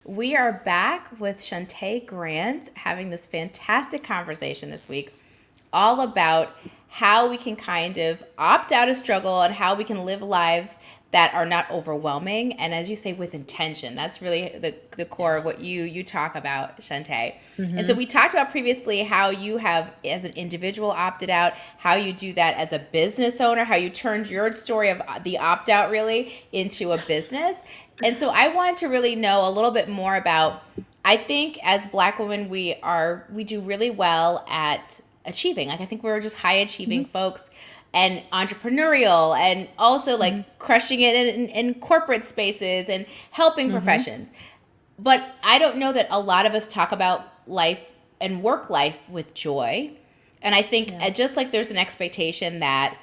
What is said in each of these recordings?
We are back with Shunta Grant having this fantastic conversation this week, all about how we can kind of opt out of struggle and how we can live lives that are not overwhelming, and as you say, with intention. That's really the core of what you talk about, Shunta. And so we talked about previously how you have, as an individual, opted out, how you do that as a business owner, how you turned your story of the opt out really into a business. And so I wanted to really know a little bit more about, I think as Black women, we do really well at achieving. Like, I think we're just high achieving folks and entrepreneurial, and also like crushing it in corporate spaces and helping professions. But I don't know that a lot of us talk about life and work life with joy. And I think just like there's an expectation that,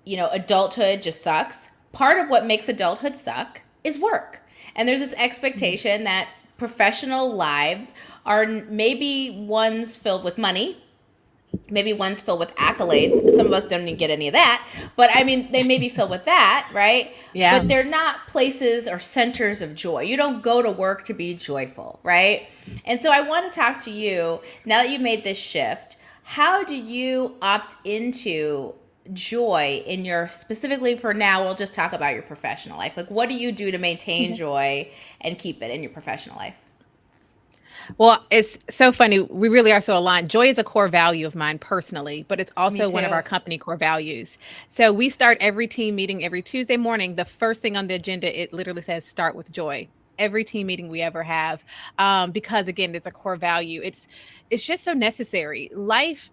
adulthood just sucks, part of what makes adulthood suck is work. And there's this expectation that professional lives are maybe ones filled with money, maybe one's filled with accolades. Some of us don't even get any of that, but I mean, they may be filled with that, right? Yeah. But they're not places or centers of joy. You don't go to work to be joyful, right? And so I want to talk to you, now that you've made this shift, how do you opt into joy in your, specifically for now, we'll just talk about your professional life. Like, what do you do to maintain joy and keep it in your professional life? Well, it's so funny. We really are so aligned. Joy is a core value of mine personally, but it's also one of our company core values. So we start every team meeting every Tuesday morning. The first thing on the agenda, it literally says start with joy. Every team meeting we ever have, because again, it's a core value. It's just so necessary. Life,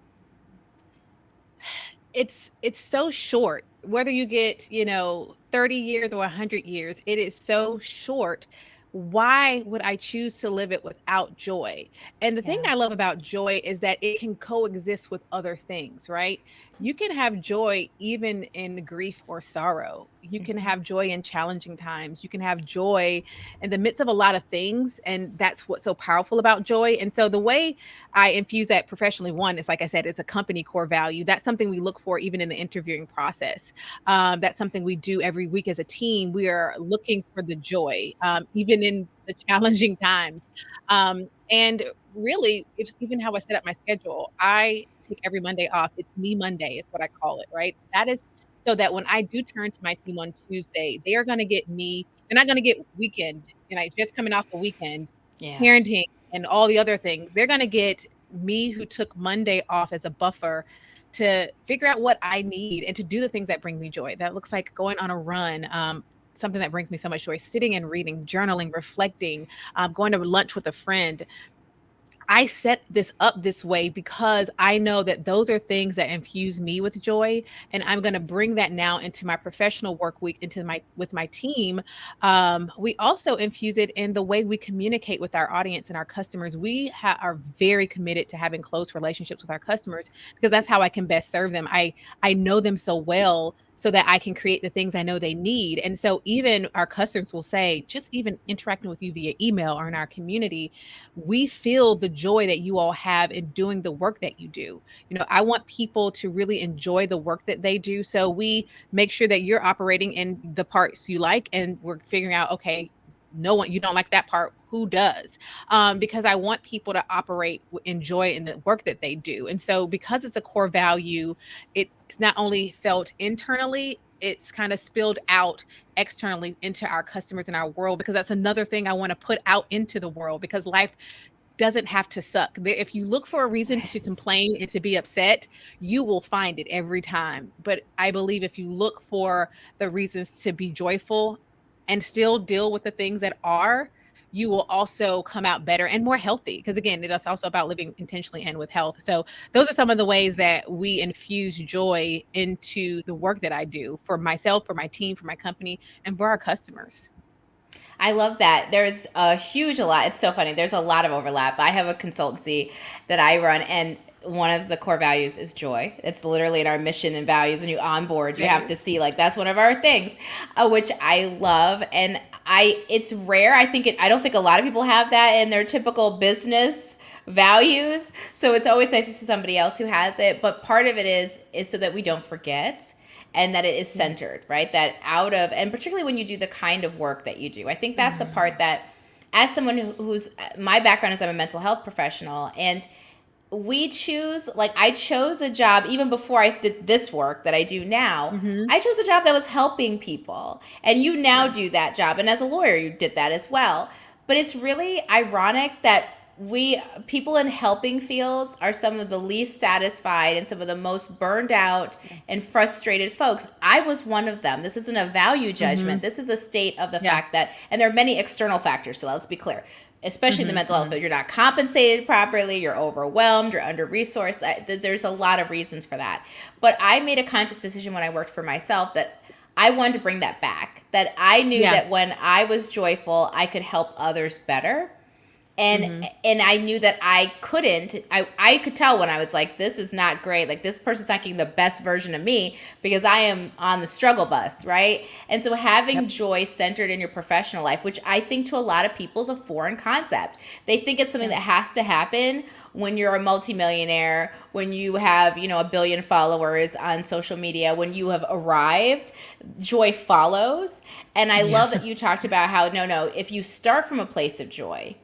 it's so short. Whether you get 30 years or 100 years, it is so short. Why would I choose to live it without joy? And the thing I love about joy is that it can coexist with other things, right? You can have joy even in grief or sorrow. You can have joy in challenging times. You can have joy in the midst of a lot of things. And that's what's so powerful about joy. And so the way I infuse that professionally, one is, like I said, it's a company core value. That's something we look for even in the interviewing process. That's something we do every week as a team. We are looking for the joy, even in the challenging times. And really, it's even how I set up my schedule. I take every Monday off. It's me Monday is what I call it, right? That is so that when I do turn to my team on Tuesday, they are going to get me. They're not going to get weekend, just coming off the weekend, parenting and all the other things. They're going to get me, who took Monday off as a buffer to figure out what I need and to do the things that bring me joy. That looks like going on a run, something that brings me so much joy, sitting and reading, journaling, reflecting, going to lunch with a friend. I set this up this way because I know that those are things that infuse me with joy, and I'm going to bring that now into my professional work week, with my team. We also infuse it in the way we communicate with our audience and our customers. We are very committed to having close relationships with our customers because that's how I can best serve them. I know them so well, so that I can create the things I know they need. And so even our customers will say, just even interacting with you via email or in our community, we feel the joy that you all have in doing the work that you do. I want people to really enjoy the work that they do. So we make sure that you're operating in the parts you like, and we're figuring out, okay, no one, you don't like that part, who does? Because I want people to operate in joy in the work that they do. And so because it's a core value, it's not only felt internally, it's kind of spilled out externally into our customers and our world, because that's another thing I want to put out into the world, because life doesn't have to suck. If you look for a reason to complain and to be upset, you will find it every time. But I believe if you look for the reasons to be joyful and still deal with the things that are, you will also come out better and more healthy. Because again, it's also about living intentionally and with health. So those are some of the ways that we infuse joy into the work that I do for myself, for my team, for my company, and for our customers. I love that. There's a lot. It's so funny. There's a lot of overlap. I have a consultancy that I run, and one of the core values is joy. It's literally in our mission and values. When you onboard, you have to see, like, that's one of our things, which I love. And it's rare. I don't think a lot of people have that in their typical business values. So it's always nice to see somebody else who has it. But part of it is so that we don't forget, and that it is centered, right? That and particularly when you do the kind of work that you do, I think that's the part that as someone who's, my background is I'm a mental health professional, and we choose, like, I chose a job even before I did this work that I do now. Mm-hmm. I chose a job that was helping people. And you now Yeah. do that job. And as a lawyer, you did that as well. But it's really ironic that people in helping fields are some of the least satisfied and some of the most burned out and frustrated folks. I was one of them. This isn't a value judgment. Mm-hmm. This is a state of the Yeah. fact that, and there are many external factors. So let's be clear, especially in the Mm-hmm. mental health field. You're not compensated properly, you're overwhelmed, you're under-resourced. There's a lot of reasons for that. But I made a conscious decision when I worked for myself that I wanted to bring that back, that I knew Yeah. that when I was joyful, I could help others better. And I knew that I couldn't. I could tell when I was like, this is not great. Like, this person's not getting the best version of me because I am on the struggle bus, right? And so having joy centered in your professional life, which I think to a lot of people is a foreign concept. They think it's something that has to happen when you're a multimillionaire, when you have, 1 billion followers on social media, when you have arrived. Joy follows. And I love that you talked about how, no, if you start from a place of joy,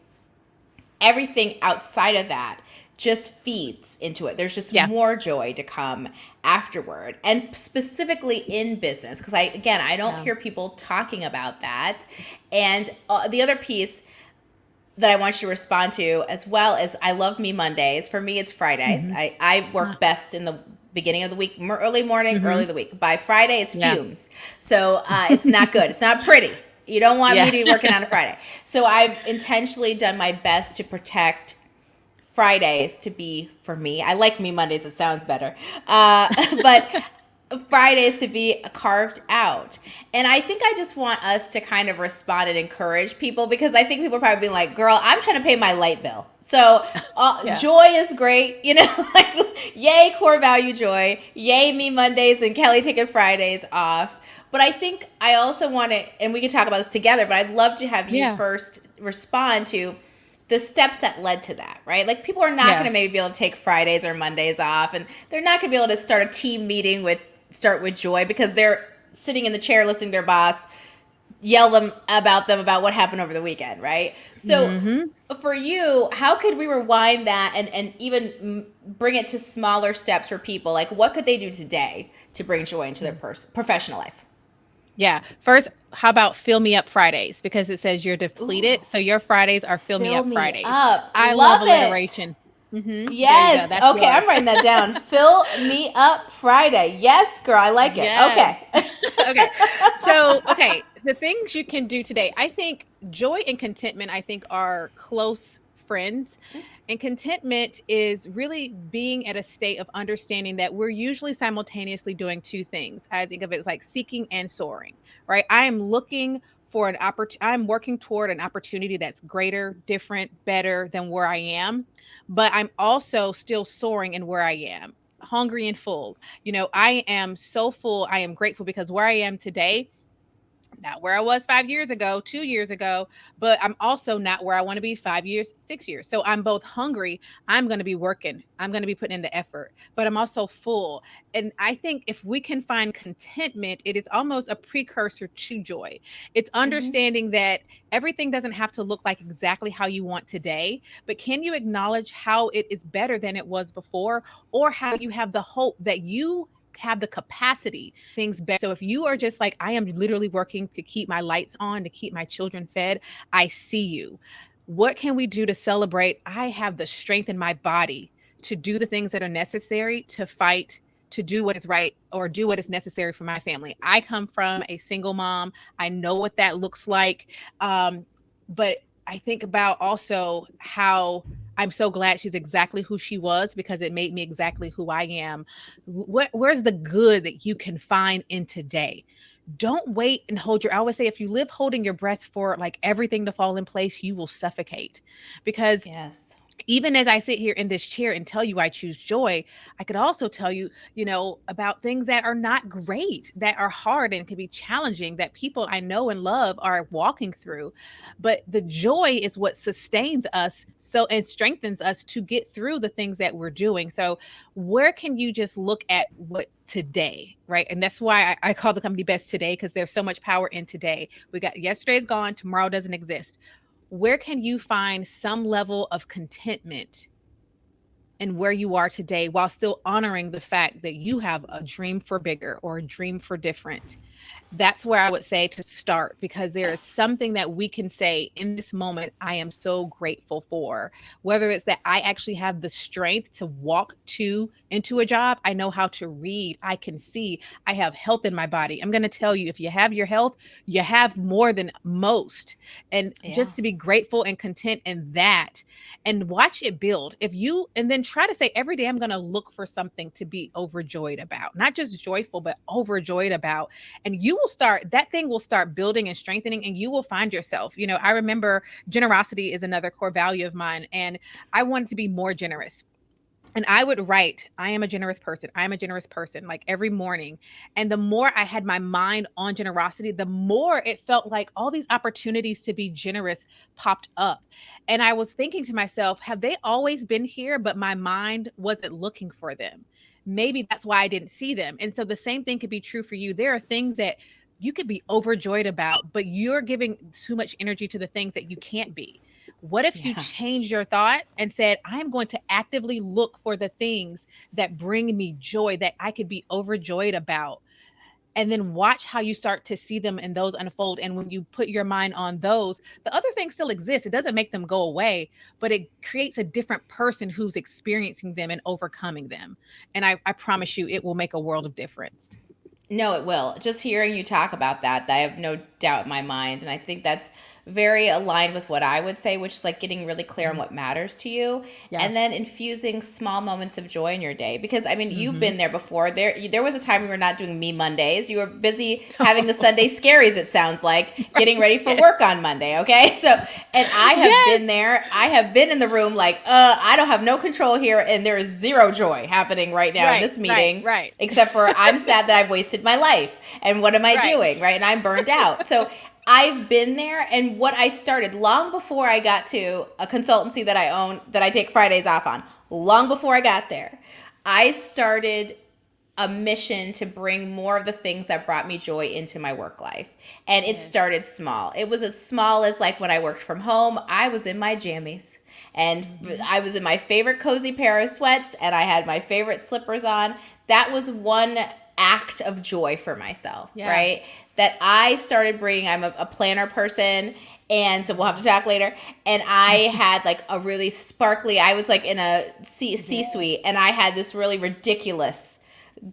everything outside of that just feeds into it. There's just more joy to come afterward. And specifically in business, because I don't hear people talking about that. And the other piece that I want you to respond to as well is, I love me Mondays. For me, it's Fridays. Mm-hmm. I work best in the beginning of the week, early morning, early of the week. By Friday, it's fumes. So it's not good. It's not pretty. You don't want me to be working on a Friday. So I've intentionally done my best to protect Fridays to be for me. I like me Mondays. It sounds better. But Fridays to be carved out. And I think I just want us to kind of respond and encourage people, because I think people are probably being like, girl, I'm trying to pay my light bill. So joy is great. Like, yay, core value joy. Yay, me Mondays and Kelley taking Fridays off. But I think I also want to, and we can talk about this together, but I'd love to have you first respond to the steps that led to that, right? Like, people are not going to maybe be able to take Fridays or Mondays off, and they're not going to be able to start a team meeting start with joy, because they're sitting in the chair listening to their boss yell about what happened over the weekend, right? So for you, how could we rewind that and even bring it to smaller steps for people? Like, what could they do today to bring joy into their professional life? Yeah. First, how about fill me up Fridays? Because it says you're depleted. Ooh. So your Fridays are fill me up Fridays. I love alliteration. Mm-hmm. Yes. Okay. I'm writing that down. Fill me up Friday. Yes, girl. I like it. Yes. Okay. Okay. The things you can do today. I think joy and contentment, are close friends. And contentment is really being at a state of understanding that we're usually simultaneously doing two things. I think of it as like seeking and soaring, right? I am looking for an opportunity. I'm working toward an opportunity that's greater, different, better than where I am. But I'm also still soaring in where I am, hungry and full. I am so full. I am grateful because where I am today, not where I was 5 years ago, 2 years ago, but I'm also not where I want to be 5 years, 6 years. So I'm both hungry. I'm going to be working. I'm going to be putting in the effort, but I'm also full. And I think if we can find contentment, it is almost a precursor to joy. It's understanding that everything doesn't have to look like exactly how you want today, but can you acknowledge how it is better than it was before, or how you have the hope that you have the capacity things better. So if you are just like, I am literally working to keep my lights on, to keep my children fed, I see you. What can we do to celebrate? I have the strength in my body to do the things that are necessary to fight, to do what is right, or do what is necessary for my family. I come from a single mom. I know what that looks like. But I think about also how I'm so glad she's exactly who she was, because it made me exactly who I am. Where's the good that you can find in today? Don't wait and I always say, if you live holding your breath for like everything to fall in place, you will suffocate. Because even as I sit here in this chair and tell you I choose joy, I could also tell you, about things that are not great, that are hard and can be challenging, that people I know and love are walking through. But the joy is what sustains us and strengthens us to get through the things that we're doing. So where can you just look at what today, right? And that's why I call the company Best Today, because there's so much power in today. We got yesterday's gone, tomorrow doesn't exist. where can you find some level of contentment and where you are today while still honoring the fact that you have a dream for bigger or a dream for different? That's where I would say to start, because there is something that we can say in this moment, I am so grateful for. Whether it's that I actually have the strength to walk into a job, I know how to read, I can see, I have health in my body. I'm going to tell you, if you have your health, you have more than most. And Yeah. just to be grateful and content in that, and watch it build. And then try to say every day, I'm going to look for something to be overjoyed about, not just joyful, but overjoyed about. And that thing will start building and strengthening, and you will find yourself. I remember generosity is another core value of mine, and I wanted to be more generous. And I would write, I am a generous person. I am a generous person, like every morning. And the more I had my mind on generosity, the more it felt like all these opportunities to be generous popped up. And I was thinking to myself, have they always been here, but my mind wasn't looking for them? Maybe that's why I didn't see them. And so the same thing could be true for you. There are things that you could be overjoyed about, but you're giving too much energy to the things that you can't be. What if you Yeah. changed your thought and said, I am going to actively look for the things that bring me joy, that I could be overjoyed about? And then watch how you start to see them and those unfold. And when you put your mind on those, the other things still exist. It doesn't make them go away, but it creates a different person who's experiencing them and overcoming them. And I promise you, it will make a world of difference. No, it will. Just hearing you talk about that, I have no doubt in my mind. And I think that's very aligned with what I would say, which is like getting really clear on what matters to you, Yeah. and then infusing small moments of joy in your day. Because I mean, you've been Mm-hmm. there before. There was a time we were not doing Me Mondays. You were busy having the Sunday scaries, it sounds like, getting ready for Yes. work on Monday. Okay. So, and I have Yes. been there. I have been in the room like, I don't have no control here. And there is zero joy happening right now in this meeting. Right. Except for I'm sad that I've wasted my life. And what am I Right. doing? Right. And I'm burned out. So I've been there, and what I started long before I got to a consultancy that I own, that I take Fridays off on, long before I got there, I started a mission to bring more of the things that brought me joy into my work life. And it started small. It was as small as like when I worked from home, I was in my jammies. And I was in my favorite cozy pair of sweats, and I had my favorite slippers on. That was one act of joy for myself, right? That I started bringing. I'm a planner person, and so we'll have to talk later. And I had like a really sparkly, I was like in a C-suite, and I had this really ridiculous,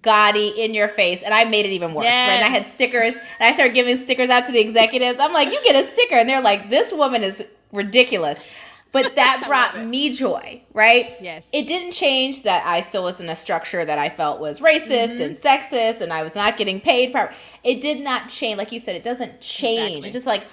gaudy, in your face, and I made it even worse. Yes. Right? And I had stickers, and I started giving stickers out to the executives. I'm like, you get a sticker, and they're like, this woman is ridiculous. But that brought me joy, right? Yes. It didn't change that I still was in a structure that I felt was racist and sexist, and I was not getting paid. It did not change. Like you said, it doesn't change. Exactly. It's just like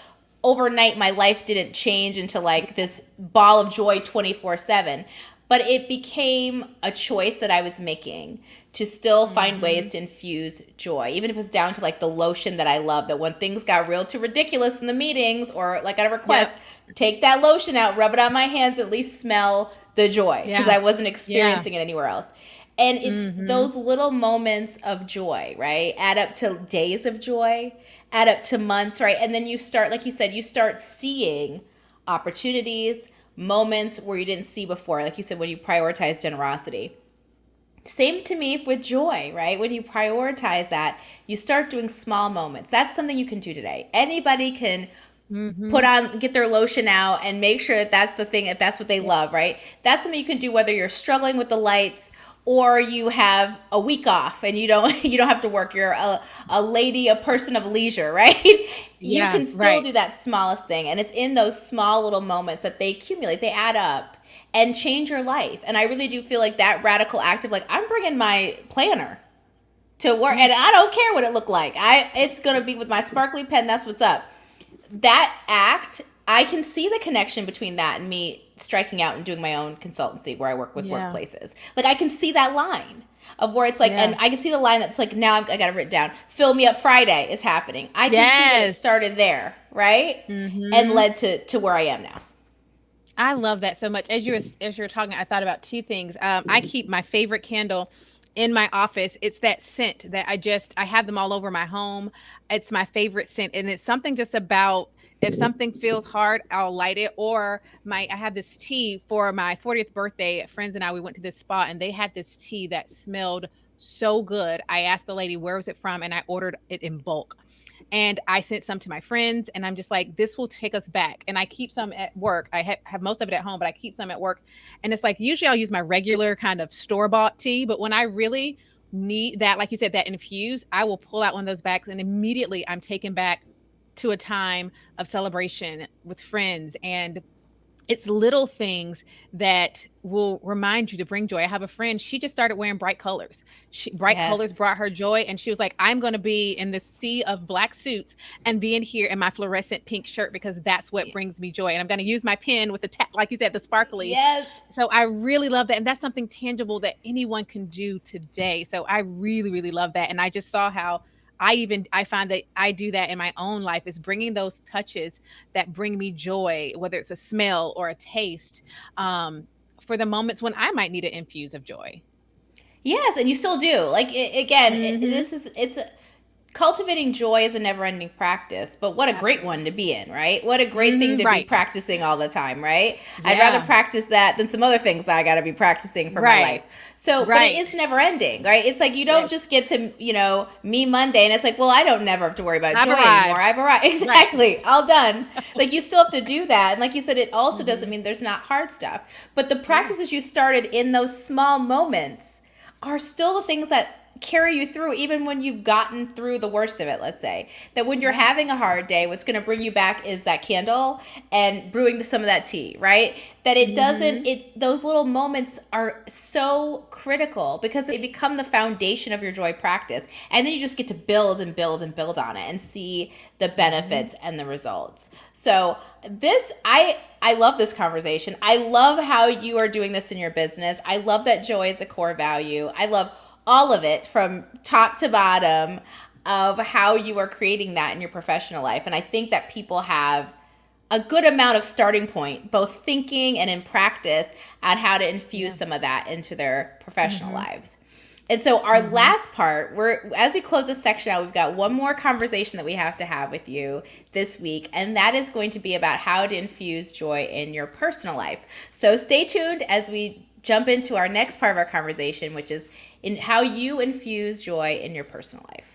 overnight, my life didn't change into like this ball of joy 24/7. But it became a choice that I was making to still find ways to infuse joy, even if it was down to like the lotion that I love, that when things got real too ridiculous in the meetings or like at a request, take that lotion out, rub it on my hands, at least smell the joy, because I wasn't experiencing it anywhere else. And it's those little moments of joy, right? Add up to days of joy, add up to months, right? And then you start, like you said, you start seeing opportunities, moments where you didn't see before. Like you said, when you prioritize generosity. Same to me with joy, right? When you prioritize that, you start doing small moments. That's something you can do today. Anybody can get their lotion out and make sure that that's the thing, if that's what they love, right? That's something you can do whether you're struggling with the lights or you have a week off and you don't have to work. You're a lady, a person of leisure, right? You can still do that smallest thing. And it's in those small little moments that they accumulate, they add up and change your life. And I really do feel like that radical act of like, I'm bringing my planner to work and I don't care what it looked like. It's going to be with my sparkly pen. That's what's up. That act, I can see the connection between that and me striking out and doing my own consultancy where I work with workplaces. Like I can see that line of where it's like, and I can see the line that's like, now I got it written down. Fill Me Up Friday is happening. I can see that it started there, right? And led to where I am now. I love that so much. As you were talking, I thought about two things. I keep my favorite candle in my office. It's that scent that I have them all over my home. It's my favorite scent. And it's something just about If something feels hard, I'll light it. Or I have this tea for my 40th birthday. Friends and I, we went to this spa and they had this tea that smelled so good. I asked the lady, where was it from? And I ordered it in bulk. And I sent some to my friends, and I'm just like, this will take us back. And I keep some at work. I have most of it at home, but I keep some at work. And it's like, usually I'll use my regular kind of store-bought tea, but when I really need that, like you said, that infuse, I will pull out one of those bags, and immediately I'm taken back to a time of celebration with friends. And it's little things that will remind you to bring joy. I have a friend, she just started wearing bright colors. Bright colors Yes. brought her joy. And she was like, I'm going to be in this sea of black suits and being here in my fluorescent pink shirt because that's what brings me joy. And I'm going to use my pen with the, like you said, the sparkly. Yes. So I really love that. And that's something tangible that anyone can do today. So I really, really love that. And I just saw how I find that I do that in my own life, is bringing those touches that bring me joy, whether it's a smell or a taste, for the moments when I might need an infuse of joy. Yes, and you still do. Like Mm-hmm. it's cultivating joy is a never-ending practice, but what a great one to Absolutely. be in, right? What a great thing Mm-hmm. to be Right. practicing all the time, right? I'd rather Yeah. practice that than some other things that I got to be practicing for my life. Right. So, but it Right. is never ending, right? It's like you don't Yes. just get to, me Monday and it's like, well, I don't never have to worry about I've joy anymore. arrived. I've arrived. Right. Exactly. All done. Like you still have to do that. And like you said, it also doesn't Mm-hmm. mean there's not hard stuff. But the Yeah. practices you started in those small moments are still the things that carry you through even when you've gotten through the worst of it. Let's say that when you're Yeah. having a hard day, what's going to bring you back is that candle and brewing some of that tea, right? That it doesn't, Mm-hmm. it those little moments are so critical because they become the foundation of your joy practice, and then you just get to build and build and build on it and see the Mm-hmm. benefits and the results. So this I love this conversation. I love how you are doing this in your business. I love that joy is a core value. I love all of it from top to bottom of how you are creating that in your professional life. And I think that people have a good amount of starting point, both thinking and in practice, on how to infuse Yeah. some of that into their professional Mm-hmm. lives. And so our Mm-hmm. last part, as we close this section out, we've got one more conversation that we have to have with you this week, and that is going to be about how to infuse joy in your personal life. So stay tuned as we jump into our next part of our conversation, which is in how you infuse joy in your personal life.